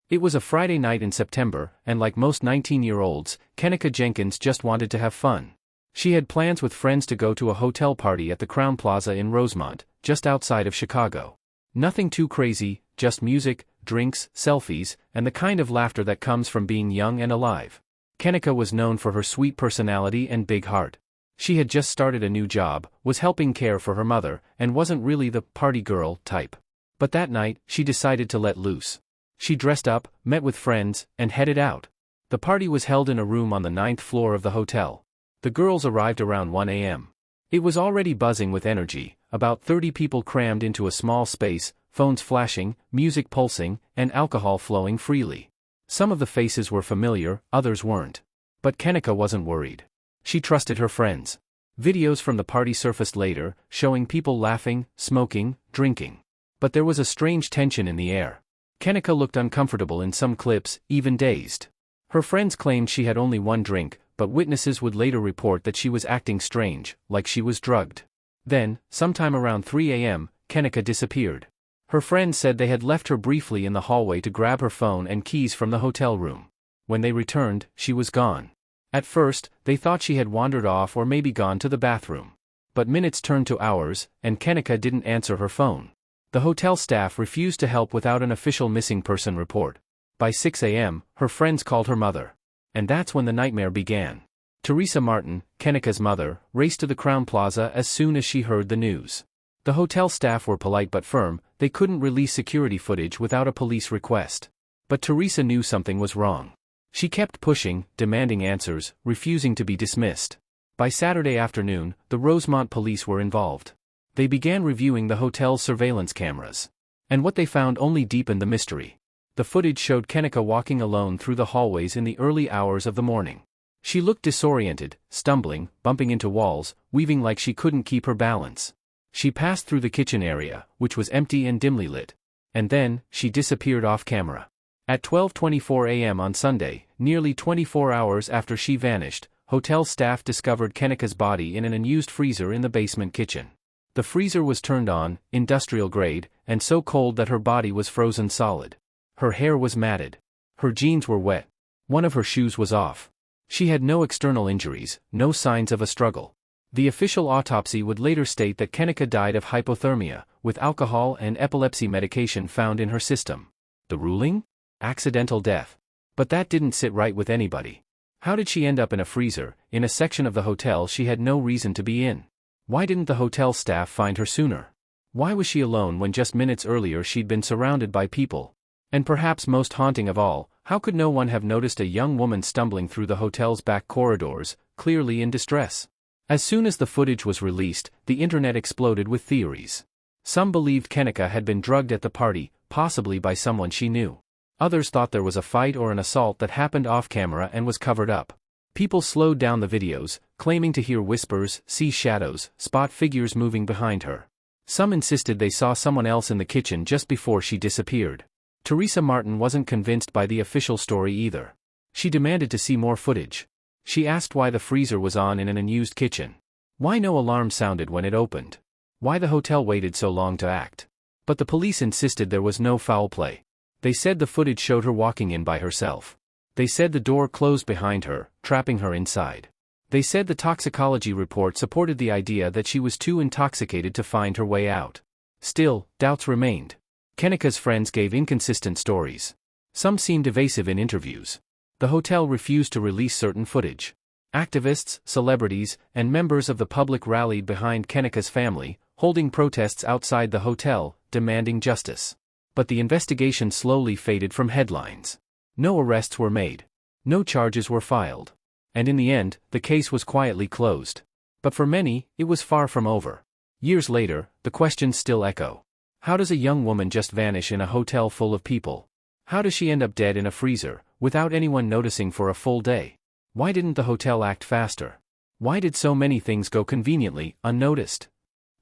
It was a Friday night in September, and like most 19-year-olds, Kenneka Jenkins just wanted to have fun. She had plans with friends to go to a hotel party at the Crowne Plaza in Rosemont, just outside of Chicago. Nothing too crazy, just music, drinks, selfies, and the kind of laughter that comes from being young and alive. Kenneka was known for her sweet personality and big heart. She had just started a new job, was helping care for her mother, and wasn't really the party girl type. But that night, she decided to let loose. She dressed up, met with friends, and headed out. The party was held in a room on the 9th floor of the hotel. The girls arrived around 1 a.m. It was already buzzing with energy, about 30 people crammed into a small space, phones flashing, music pulsing, and alcohol flowing freely. Some of the faces were familiar, others weren't. But Kenneka wasn't worried. She trusted her friends. Videos from the party surfaced later, showing people laughing, smoking, drinking. But there was a strange tension in the air. Kenneka looked uncomfortable in some clips, even dazed. Her friends claimed she had only one drink, but witnesses would later report that she was acting strange, like she was drugged. Then, sometime around 3 a.m., Kenneka disappeared. Her friends said they had left her briefly in the hallway to grab her phone and keys from the hotel room. When they returned, she was gone. At first, they thought she had wandered off or maybe gone to the bathroom. But minutes turned to hours, and Kenneka didn't answer her phone. The hotel staff refused to help without an official missing person report. By 6 a.m., her friends called her mother. And that's when the nightmare began. Teresa Martin, Kenneka's mother, raced to the Crowne Plaza as soon as she heard the news. The hotel staff were polite but firm, they couldn't release security footage without a police request. But Teresa knew something was wrong. She kept pushing, demanding answers, refusing to be dismissed. By Saturday afternoon, the Rosemont police were involved. They began reviewing the hotel's surveillance cameras. And what they found only deepened the mystery. The footage showed Kenneka walking alone through the hallways in the early hours of the morning. She looked disoriented, stumbling, bumping into walls, weaving like she couldn't keep her balance. She passed through the kitchen area, which was empty and dimly lit. And then, she disappeared off camera. At 12:24 a.m. on Sunday, nearly 24 hours after she vanished, hotel staff discovered Kenneka's body in an unused freezer in the basement kitchen. The freezer was turned on, industrial grade, and so cold that her body was frozen solid. Her hair was matted. Her jeans were wet. One of her shoes was off. She had no external injuries, no signs of a struggle. The official autopsy would later state that Kenneka died of hypothermia, with alcohol and epilepsy medication found in her system. The ruling? Accidental death. But that didn't sit right with anybody. How did she end up in a freezer, in a section of the hotel she had no reason to be in? Why didn't the hotel staff find her sooner? Why was she alone when just minutes earlier she'd been surrounded by people? And perhaps most haunting of all, how could no one have noticed a young woman stumbling through the hotel's back corridors, clearly in distress? As soon as the footage was released, the internet exploded with theories. Some believed Kenneka had been drugged at the party, possibly by someone she knew. Others thought there was a fight or an assault that happened off camera and was covered up. People slowed down the videos, claiming to hear whispers, see shadows, spot figures moving behind her. Some insisted they saw someone else in the kitchen just before she disappeared. Teresa Martin wasn't convinced by the official story either. She demanded to see more footage. She asked why the freezer was on in an unused kitchen. Why no alarm sounded when it opened? Why the hotel waited so long to act? But the police insisted there was no foul play. They said the footage showed her walking in by herself. They said the door closed behind her, trapping her inside. They said the toxicology report supported the idea that she was too intoxicated to find her way out. Still, doubts remained. Kenneka's friends gave inconsistent stories. Some seemed evasive in interviews. The hotel refused to release certain footage. Activists, celebrities, and members of the public rallied behind Kenneka's family, holding protests outside the hotel, demanding justice. But the investigation slowly faded from headlines. No arrests were made. No charges were filed. And in the end, the case was quietly closed. But for many, it was far from over. Years later, the questions still echo. How does a young woman just vanish in a hotel full of people? How does she end up dead in a freezer, without anyone noticing for a full day? Why didn't the hotel act faster? Why did so many things go conveniently, unnoticed?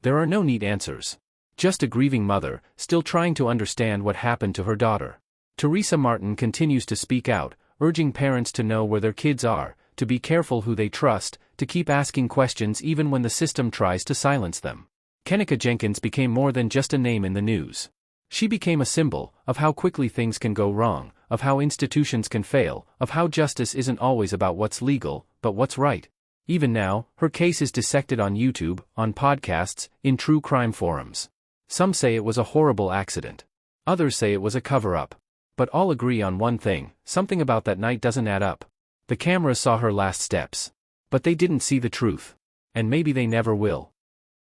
There are no neat answers. Just a grieving mother, still trying to understand what happened to her daughter. Teresa Martin continues to speak out, urging parents to know where their kids are, to be careful who they trust, to keep asking questions even when the system tries to silence them. Kenneka Jenkins became more than just a name in the news. She became a symbol of how quickly things can go wrong, of how institutions can fail, of how justice isn't always about what's legal, but what's right. Even now, her case is dissected on YouTube, on podcasts, in true crime forums. Some say it was a horrible accident. Others say it was a cover-up. But all agree on one thing: something about that night doesn't add up. The cameras saw her last steps. But they didn't see the truth. And maybe they never will.